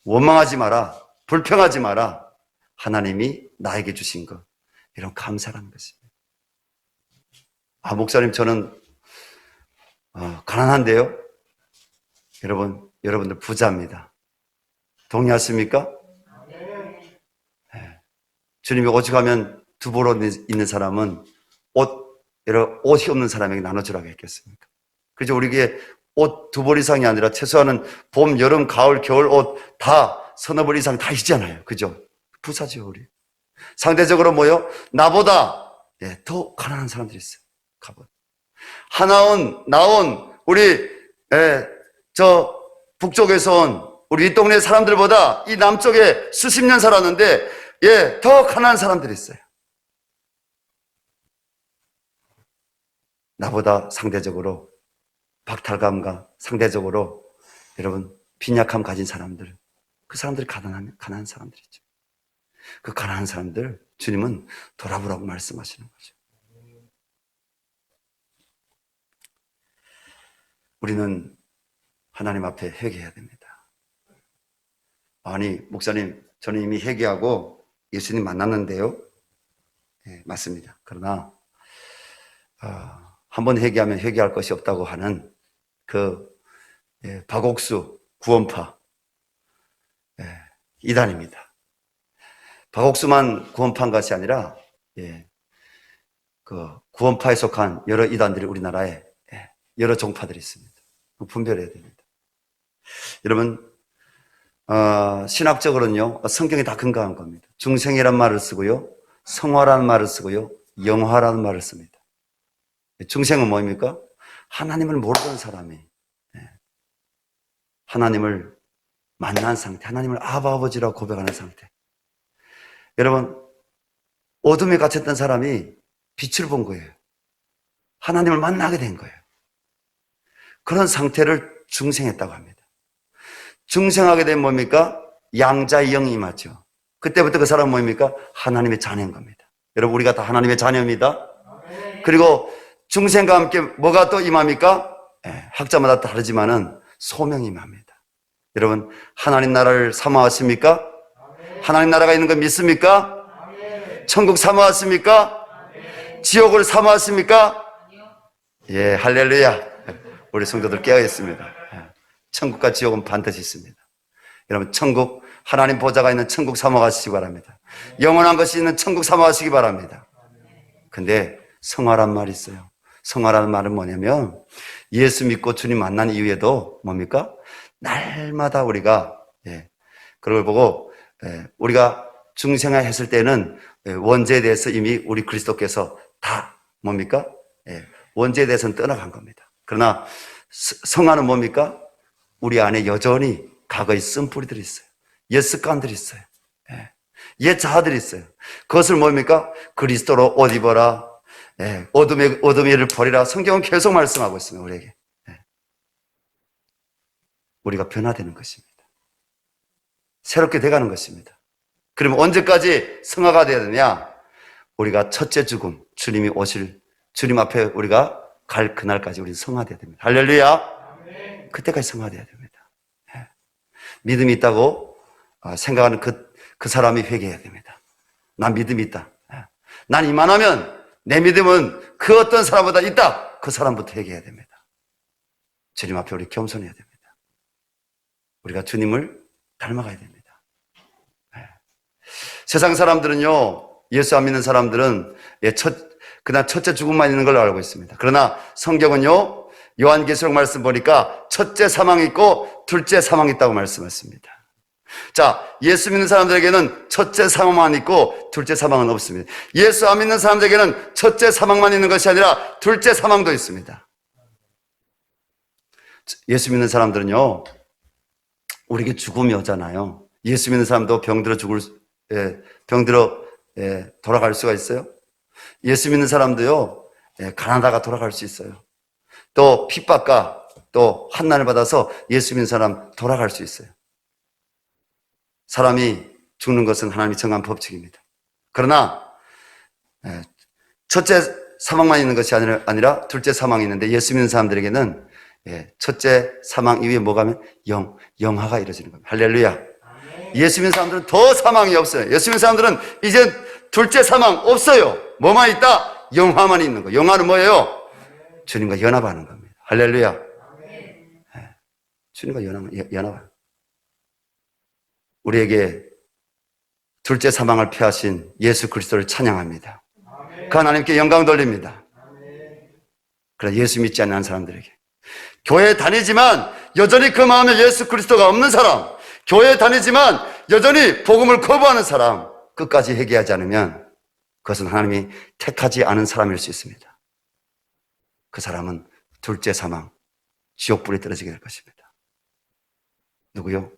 원망하지 마라. 불평하지 마라. 하나님이 나에게 주신 것. 이런 감사라는 것입니다. 목사님, 저는 가난한데요. 여러분들 부자입니다. 동의하십니까? 네. 주님이 오죽하면 두 벌 옷 있는 사람은 옷이 없는 사람에게 나눠주라고 했겠습니까? 그죠? 우리에게 옷 두 벌 이상이 아니라 최소한은 봄, 여름, 가을, 겨울 옷 다 서너 벌 이상 다 있잖아요. 그죠? 부자죠, 우리. 상대적으로 뭐요? 나보다 더 가난한 사람들이 있어요. 나온 우리 저 북쪽에서 온 우리 이 동네 사람들보다 이 남쪽에 수십 년 살았는데 더 가난한 사람들이 있어요. 나보다 상대적으로 박탈감과 상대적으로 여러분 빈약함 가진 사람들, 그 사람들이 가난한 사람들이죠. 그 가난한 사람들 주님은 돌아보라고 말씀하시는 거죠. 우리는 하나님 앞에 회개해야 됩니다. 아니, 목사님, 저는 이미 회개하고 예수님 만났는데요. 네, 맞습니다. 그러나 한 번 회개하면 회개할 것이 없다고 하는 박옥수 구원파 이단입니다. 박옥수만 구원파인 것이 아니라 그 구원파에 속한 여러 이단들이 우리나라에 여러 종파들이 있습니다. 분별해야 됩니다. 여러분, 신학적으로는요, 성경이 다 근거한 겁니다. 중생이란 말을 쓰고요, 성화라는 말을 쓰고요, 영화라는 말을 씁니다. 중생은 뭡니까? 하나님을 모르던 사람이 하나님을 만난 상태, 하나님을 아버지라고 고백하는 상태. 여러분, 어둠에 갇혔던 사람이 빛을 본 거예요. 하나님을 만나게 된 거예요. 그런 상태를 중생했다고 합니다. 중생하게 되면 뭡니까? 양자의 영이 임하죠. 그때부터 그 사람은 뭡니까? 하나님의 자녀인 겁니다. 여러분, 우리가 다 하나님의 자녀입니다. 그리고 중생과 함께 뭐가 또 임합니까? 학자마다 다르지만은 소명이 임합니다. 여러분, 하나님 나라를 사모하십니까? 하나님 나라가 있는 거 믿습니까? 천국 사모하십니까? 지옥을 사모하십니까? 예, 할렐루야. 우리 성도들 깨어 있습니다. 천국과 지옥은 반드시 있습니다. 여러분, 천국, 하나님 보좌가 있는 천국 사모하시기 바랍니다. 영원한 것이 있는 천국 사모하시기 바랍니다. 근데 성화란 말이 있어요. 성화라는 말은 뭐냐면 예수 믿고 주님 만난 이후에도 뭡니까? 날마다 우리가 그걸 보고 우리가 중생화 했을 때는 원죄에 대해서 이미 우리 그리스도께서 다 뭡니까? 원죄에 대해서는 떠나간 겁니다. 그러나 성화는 뭡니까? 우리 안에 여전히 과거의 쓴뿌리들이 있어요. 옛 습관들이 있어요. 옛 자아들이 있어요. 그것을 뭡니까? 그리스도로 옷 입어라. 어둠의 일을 버리라. 성경은 계속 말씀하고 있습니다. 우리에게. 우리가 변화되는 것입니다. 새롭게 돼가는 것입니다. 그러면 언제까지 성화가 돼야 되냐? 우리가 첫째 죽음, 주님이 오실 주님 앞에 우리가 갈 그날까지 우리는 성화돼야 됩니다. 할렐루야. 그때까지 성화돼야 됩니다. 믿음이 있다고 생각하는 그 사람이 회개해야 됩니다. 난 믿음이 있다. 난 이만하면 내 믿음은 그 어떤 사람보다 있다. 그 사람부터 회개해야 됩니다. 주님 앞에 우리 겸손해야 됩니다. 우리가 주님을 닮아가야 됩니다. 세상 사람들은요, 예수 안 믿는 사람들은 그냥 첫째 죽음만 있는 걸로 알고 있습니다. 그러나 성경은요, 요한계시록 말씀 보니까 첫째 사망이 있고 둘째 사망이 있다고 말씀했습니다. 자, 예수 믿는 사람들에게는 첫째 사망만 있고 둘째 사망은 없습니다. 예수 안 믿는 사람들에게는 첫째 사망만 있는 것이 아니라 둘째 사망도 있습니다. 예수 믿는 사람들은요, 우리에게 죽음이 오잖아요. 예수 믿는 사람도 병들어 돌아갈 수가 있어요. 예수 믿는 사람도요, 가나다가 돌아갈 수 있어요. 또 핍박과 또 환난을 받아서 예수 믿는 사람 돌아갈 수 있어요. 사람이 죽는 것은 하나님이 정한 법칙입니다. 그러나 첫째 사망만 있는 것이 아니라 둘째 사망이 있는데 예수 믿는 사람들에게는 첫째 사망 이후에 뭐가 하면 영화가 이루어지는 겁니다. 할렐루야. 예수 믿는 사람들은 더 사망이 없어요. 예수 믿는 사람들은 이제 둘째 사망 없어요. 뭐만 있다? 영화만 있는 거. 영화는 뭐예요? 주님과 연합하는 겁니다. 할렐루야. 주님과 연합. 우리에게 둘째 사망을 피하신 예수 그리스도를 찬양합니다. 그 하나님께 영광 돌립니다. 그러나 예수 믿지 않는 사람들에게, 교회 다니지만 여전히 그 마음에 예수 그리스도가 없는 사람, 교회 다니지만 여전히 복음을 거부하는 사람, 끝까지 회개하지 않으면 그것은 하나님이 택하지 않은 사람일 수 있습니다. 그 사람은 둘째 사망, 지옥불에 떨어지게 될 것입니다. 누구요?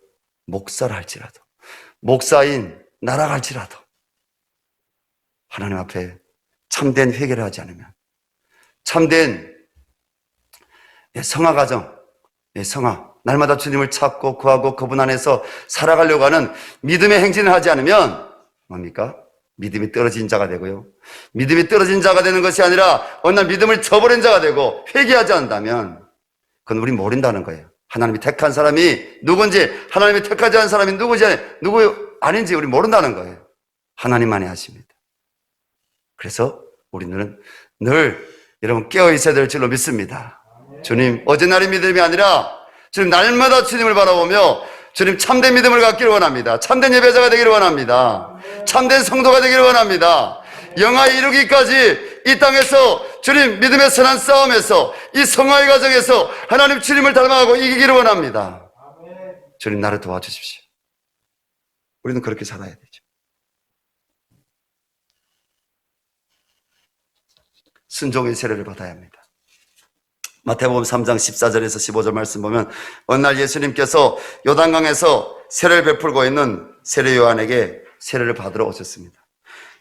목사라 할지라도, 목사인 나라 갈지라도 하나님 앞에 참된 회개를 하지 않으면, 참된 성화 과정, 성화, 날마다 주님을 찾고 구하고 그분 안에서 살아가려고 하는 믿음의 행진을 하지 않으면 뭡니까? 믿음이 떨어진 자가 되고요. 믿음이 떨어진 자가 되는 것이 아니라 어느 날 믿음을 저버린 자가 되고 회개하지 않는다면 그건 우리 모른다는 거예요. 하나님이 택한 사람이 누군지, 하나님이 택하지 않은 사람이 누구 아닌지 우리 모른다는 거예요. 하나님만이 아십니다. 그래서 우리는 늘 여러분 깨어 있어야 될 줄로 믿습니다. 주님, 어제날의 믿음이 아니라 주님 날마다 주님을 바라보며 주님 참된 믿음을 갖기를 원합니다. 참된 예배자가 되기를 원합니다. 참된 성도가 되기를 원합니다. 영화에 이르기까지 이 땅에서 주님 믿음의 선한 싸움에서 이 성화의 과정에서 하나님 주님을 닮아가고 이기기를 원합니다. 주님 나를 도와주십시오. 우리는 그렇게 살아야 되죠. 순종의 세례를 받아야 합니다. 마태복음 3장 14절에서 15절 말씀 보면 어느 날 예수님께서 요단강에서 세례를 베풀고 있는 세례 요한에게 세례를 받으러 오셨습니다.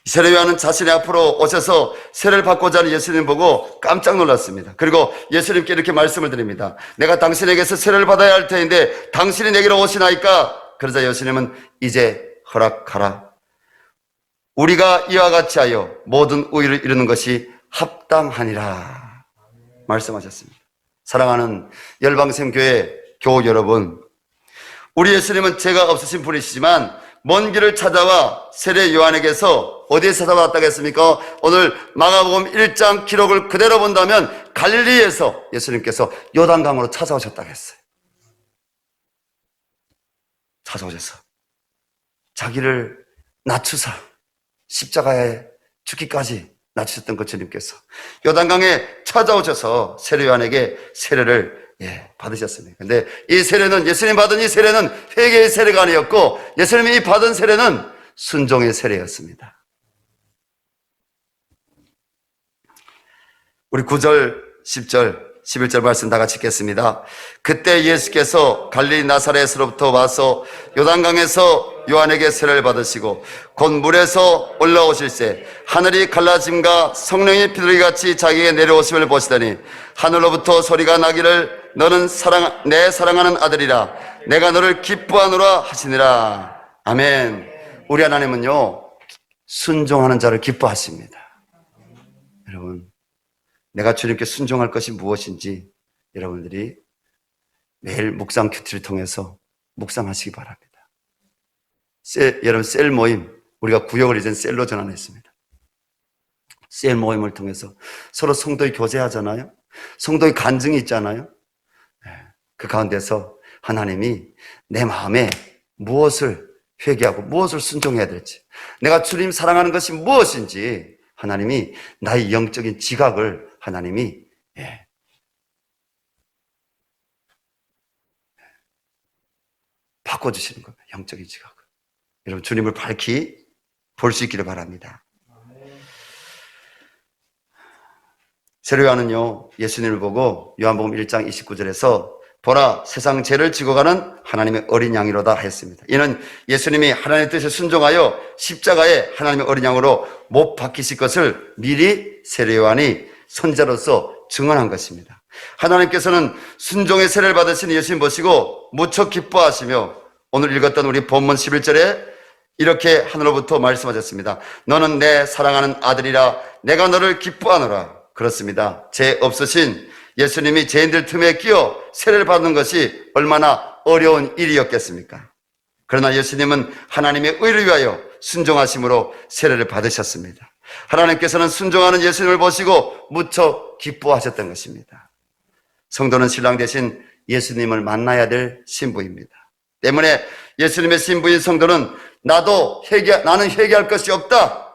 세례 요한은 자신의 앞으로 오셔서 세례를 받고자 하는 예수님 보고 깜짝 놀랐습니다. 그리고 예수님께 이렇게 말씀을 드립니다. 내가 당신에게서 세례를 받아야 할 터인데 당신이 내게로 오시나이까? 그러자 예수님은 이제 허락하라. 우리가 이와 같이 하여 모든 의를 이루는 것이 합당하니라 말씀하셨습니다. 사랑하는 열방샘교회 교우 여러분, 우리 예수님은 죄가 없으신 분이시지만 먼 길을 찾아와 세례 요한에게서 어디에 찾아왔다고 했습니까? 오늘 마가복음 1장 기록을 그대로 본다면 갈릴리에서 예수님께서 요단강으로 찾아오셨다고 했어요. 찾아오셔서 자기를 낮추사 십자가에 죽기까지 낮추셨던 그 주님께서 요단강에 찾아오셔서 세례 요한에게 세례를 받으셨습니다. 근데 이 세례는, 예수님 받은 이 세례는 회개의 세례가 아니었고 예수님이 받은 세례는 순종의 세례였습니다. 우리 9절, 10절, 11절 말씀 다 같이 읽겠습니다. 그때 예수께서 갈릴리 나사렛으로부터 와서 요단강에서 요한에게 세례를 받으시고 곧 물에서 올라오실새 하늘이 갈라짐과 성령이 비둘기같이 자기에게 내려오심을 보시더니 하늘로부터 소리가 나기를 너는 내 사랑하는 아들이라 내가 너를 기뻐하노라 하시니라. 아멘. 우리 하나님은요 순종하는 자를 기뻐하십니다. 여러분, 내가 주님께 순종할 것이 무엇인지 여러분들이 매일 묵상 큐티를 통해서 묵상하시기 바랍니다. 여러분, 셀 모임, 우리가 구역을 이제 셀로 전환했습니다. 셀 모임을 통해서 서로 성도의 교제하잖아요. 성도의 간증이 있잖아요. 그 가운데서 하나님이 내 마음에 무엇을 회개하고 무엇을 순종해야 될지, 내가 주님 사랑하는 것이 무엇인지 하나님이 나의 영적인 지각을 하나님이 바꿔주시는 겁니다. 영적인 지각을. 여러분, 주님을 밝히 볼 수 있기를 바랍니다. 세례 요한은요 예수님을 보고 요한복음 1장 29절에서 보라, 세상 죄를 지고 가는 하나님의 어린 양이로다 했습니다. 이는 예수님이 하나님의 뜻에 순종하여 십자가에 하나님의 어린 양으로 못 박히실 것을 미리 세례 요한이 선지자로서 증언한 것입니다. 하나님께서는 순종의 세례를 받으신 예수님 보시고 무척 기뻐하시며 오늘 읽었던 우리 본문 11절에 이렇게 하늘로부터 말씀하셨습니다. 너는 내 사랑하는 아들이라 내가 너를 기뻐하노라. 그렇습니다. 죄 없으신 예수님이 죄인들 틈에 끼어 세례를 받는 것이 얼마나 어려운 일이었겠습니까? 그러나 예수님은 하나님의 의를 위하여 순종하심으로 세례를 받으셨습니다. 하나님께서는 순종하는 예수님을 보시고 무척 기뻐하셨던 것입니다. 성도는 신랑 대신 예수님을 만나야 될 신부입니다. 때문에 예수님의 신부인 성도는 나는 회개할 것이 없다,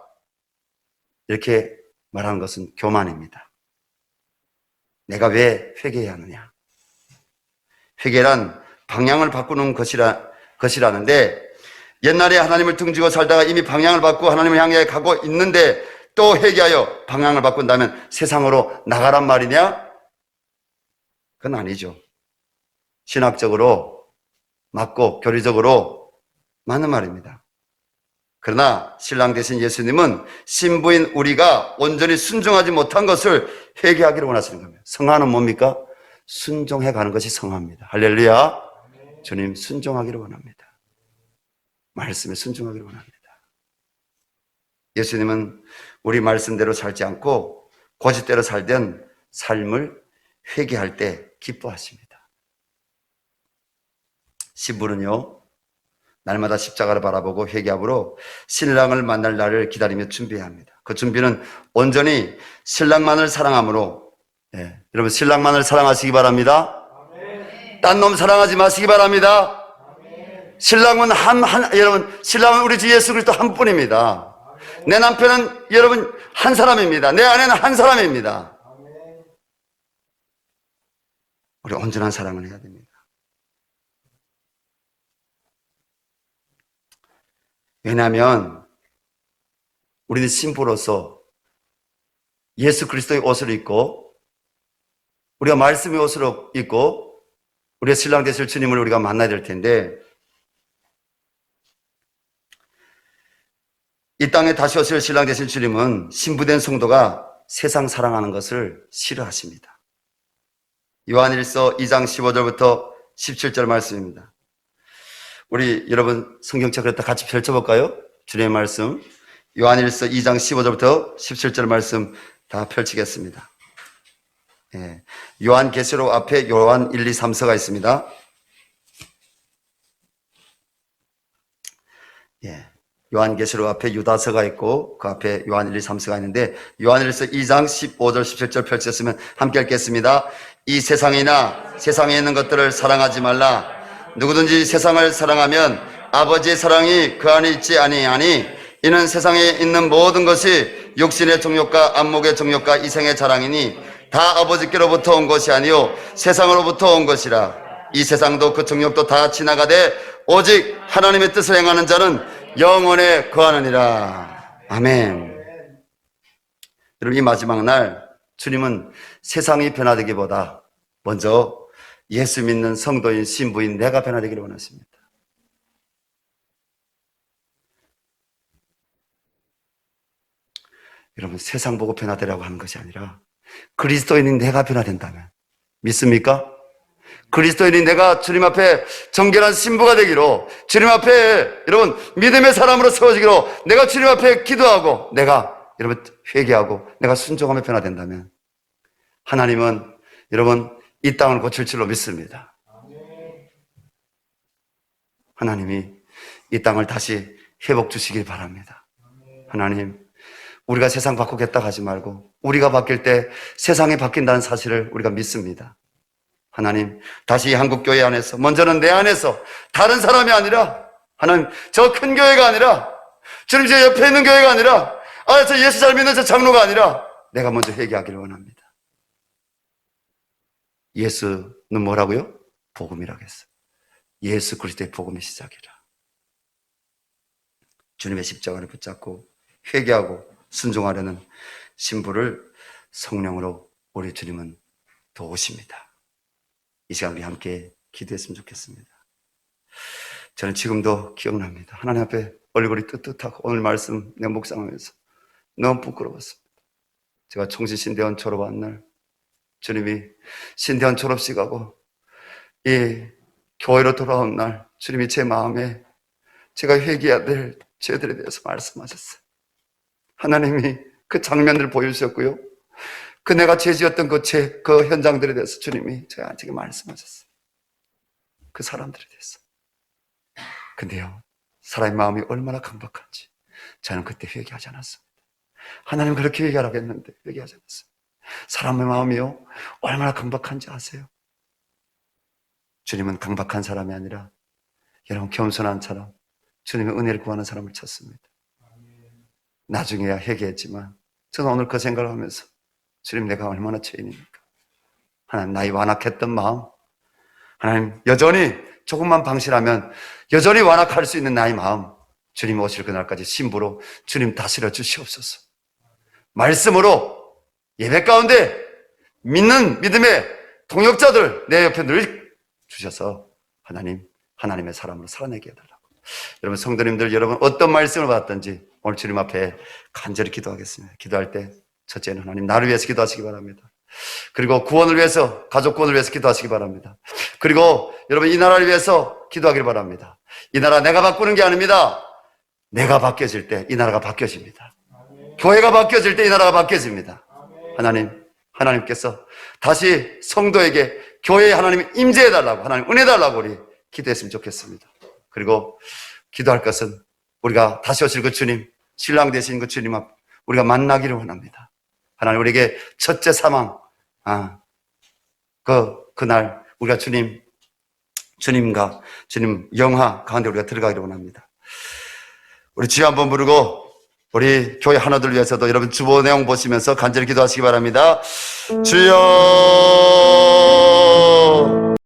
이렇게 말하는 것은 교만입니다. 내가 왜 회개해야 하느냐? 회개란 방향을 바꾸는 것이라는데, 옛날에 하나님을 등지고 살다가 이미 방향을 바꾸고 하나님을 향해 가고 있는데 또 회개하여 방향을 바꾼다면 세상으로 나가란 말이냐? 그건 아니죠. 신학적으로 맞고 교리적으로 맞는 말입니다. 그러나 신랑 대신 예수님은 신부인 우리가 온전히 순종하지 못한 것을 회개하기를 원하시는 겁니다. 성화는 뭡니까? 순종해 가는 것이 성화입니다. 할렐루야. 주님 순종하기를 원합니다. 말씀에 순종하기를 원합니다. 예수님은 우리 말씀대로 살지 않고 고집대로 살던 삶을 회개할 때 기뻐하십니다. 신부는요, 날마다 십자가를 바라보고 회개함으로 신랑을 만날 날을 기다리며 준비해야 합니다. 그 준비는 온전히 신랑만을 사랑함으로, 여러분 신랑만을 사랑하시기 바랍니다. 딴 놈 사랑하지 마시기 바랍니다. 신랑은 여러분, 신랑은 우리 주 예수 그리스도 한 분입니다. 내 남편은 여러분 한 사람입니다. 내 아내는 한 사람입니다. 우리 온전한 사랑을 해야 됩니다. 왜냐하면 우리는 신부로서 예수 그리스도의 옷을 입고 우리가 말씀의 옷을 입고 우리의 신랑 되실 주님을 우리가 만나야 될 텐데, 이 땅에 다시 오실 신랑 되실 주님은 신부된 성도가 세상 사랑하는 것을 싫어하십니다. 요한일서 2장 15절부터 17절 말씀입니다. 우리 여러분 성경책 그랬다 같이 펼쳐볼까요? 주님의 말씀 요한일서 2장 15절부터 17절 말씀 다 펼치겠습니다. 요한계시록 앞에 요한 1, 2, 3서가 있습니다. 요한계시록 앞에 유다서가 있고 그 앞에 요한 1, 2, 3서가 있는데, 요한일서 2장 15절 17절 펼쳤으면 함께 읽겠습니다. 이 세상이나 세상에 있는 것들을 사랑하지 말라. 누구든지 세상을 사랑하면 아버지의 사랑이 그 안에 있지 아니하니, 이는 세상에 있는 모든 것이 육신의 정욕과 안목의 정욕과 이생의 자랑이니 다 아버지께로부터 온 것이 아니요 세상으로부터 온 것이라. 이 세상도 그 정욕도 다 지나가되 오직 하나님의 뜻을 행하는 자는 영원에 거하느니라. 아멘. 여러분, 이 마지막 날 주님은 세상이 변화되기보다 먼저 예수 믿는 성도인 신부인 내가 변화되기를 원하십니다. 여러분, 세상 보고 변화되라고 하는 것이 아니라 그리스도인인 내가 변화된다면, 믿습니까? 그리스도인인 내가 주님 앞에 정결한 신부가 되기로, 주님 앞에 여러분 믿음의 사람으로 세워지기로, 내가 주님 앞에 기도하고 내가 여러분 회개하고 내가 순종하며 변화된다면 하나님은 여러분 이 땅을 고칠 줄로 믿습니다. 하나님이 이 땅을 다시 회복 주시길 바랍니다. 하나님, 우리가 세상 바꾸겠다 하지 말고 우리가 바뀔 때 세상이 바뀐다는 사실을 우리가 믿습니다. 하나님, 다시 한국교회 안에서, 먼저는 내 안에서, 다른 사람이 아니라, 하나님, 저 큰 교회가 아니라, 주님 제 옆에 있는 교회가 아니라, 저 예수 잘 믿는 저 장로가 아니라 내가 먼저 회개하기를 원합니다. 예수는 뭐라고요? 복음이라고 했어요. 예수 그리스도의 복음의 시작이라. 주님의 십자가를 붙잡고 회개하고 순종하려는 신부를 성령으로 우리 주님은 도우십니다. 이 시간 우리 함께 기도했으면 좋겠습니다. 저는 지금도 기억납니다. 하나님 앞에 얼굴이 뜨뜻하고 오늘 말씀 내 묵상하면서 너무 부끄러웠습니다. 제가 총신신대원 졸업한 날 주님이 신대원 졸업식하고 이 교회로 돌아온 날 주님이 제 마음에 제가 회개해야 될 죄들에 대해서 말씀하셨어요. 하나님이 그 장면들을 보여주셨고요. 그 내가 죄 지었던 그 현장들에 대해서 주님이 저에게 말씀하셨어요. 그 사람들에 대해서. 근데요, 사람의 마음이 얼마나 강박한지 저는 그때 회개하지 않았습니다. 하나님 그렇게 회개하라고 했는데 회개하지 않았어요. 사람의 마음이요, 얼마나 강박한지 아세요? 주님은 강박한 사람이 아니라 여러분 겸손한 사람, 주님의 은혜를 구하는 사람을 찾습니다. 나중에야 회개했지만 저는 오늘 그 생각을 하면서 주님, 내가 얼마나 죄인입니까? 하나님, 나의 완악했던 마음, 하나님 여전히 조금만 방실하면 여전히 완악할 수 있는 나의 마음, 주님 오실 그날까지 신부로 주님 다스려 주시옵소서. 말씀으로 예배 가운데 믿는 믿음의 동역자들 내 옆에 늘 주셔서 하나님의 사람으로 살아내게 해달라고. 여러분 성도님들, 여러분 어떤 말씀을 받았든지 오늘 주님 앞에 간절히 기도하겠습니다. 기도할 때 첫째는 하나님 나를 위해서 기도하시기 바랍니다. 그리고 구원을 위해서, 가족 구원을 위해서 기도하시기 바랍니다. 그리고 여러분 이 나라를 위해서 기도하길 바랍니다. 이 나라 내가 바꾸는 게 아닙니다. 내가 바뀌어질 때 이 나라가 바뀌어집니다. 교회가 바뀌어질 때 이 나라가 바뀌어집니다. 하나님께서 다시 성도에게 교회에 하나님 임재해달라고, 하나님 은혜달라고 우리 기도했으면 좋겠습니다. 그리고 기도할 것은 우리가 다시 오실 그 주님, 신랑 되신 그 주님 앞 우리가 만나기를 원합니다. 하나님 우리에게 첫째 사망, 그날 우리가 주님과 주님 영화 가운데 우리가 들어가기를 원합니다. 우리 주여 한번 부르고 우리 교회 하나들 위해서도 여러분 주보 내용 보시면서 간절히 기도하시기 바랍니다. 주여